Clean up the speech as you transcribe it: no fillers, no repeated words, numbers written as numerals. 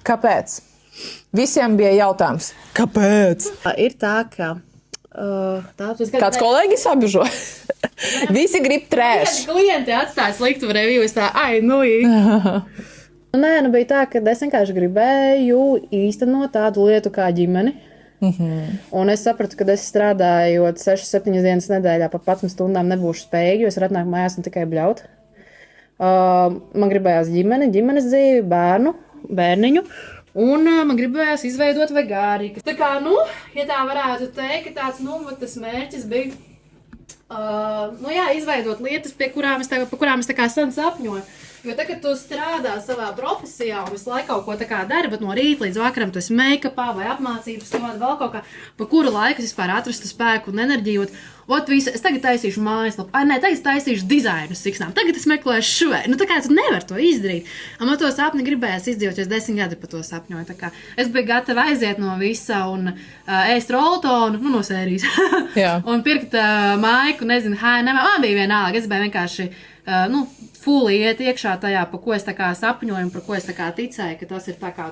Kāpēc? Visiem bija jautājums. Kāpēc? Ir tā, ka... Kāds kolēģis apžo? Visi grib trēšu. Klienti atstāja sliktu reviju, es tā, Nē, bija tā, ka es vienkārši gribēju īstenot tādu lietu kā ģimeni. Un es sapratu, ka es strādājot 6-7 dienas nedēļā pa 11 stundām nebūšu spējīga, jo es varu atnākt mājās un tikai bļaut. Man gribējās ģimenes dzīvi, bērniņu. Un man gribējās izveidot vegāriku. Tā kā, ja tā varētu teikt, ka tāds, tas mērķis bija, izveidot lietas, pa kurām es tā kā sen sapņoju. Jo tagad tu strādā savā profesijā un visu laiku kaut ko tā kā dari, bet no rīta līdz vakaram tu esi make-upā vai apmācības stundā vēl kaut kā, pa kuru laiku es vispār atrastu spēku un enerģiju. Es tagad taisīšu mājaslapu, tagad taisīšu dizainu siksnām, tagad es meklēšu šo. Tā kā tu nevari to izdarīt. Man to sapni gribējās izdzīvot, jo es 10 gadi par to sapņoju. Tā kā es biju gatava aiziet no visa un ēst roltonu, no sērijas. Un pirkt maiku, nezinu, man bija vienalga, es biju vienkārši fully iet iekšā tajā, pa ko es tā kā sapņoju un par ko es tā kā ticēju, ka tas ir tā kā,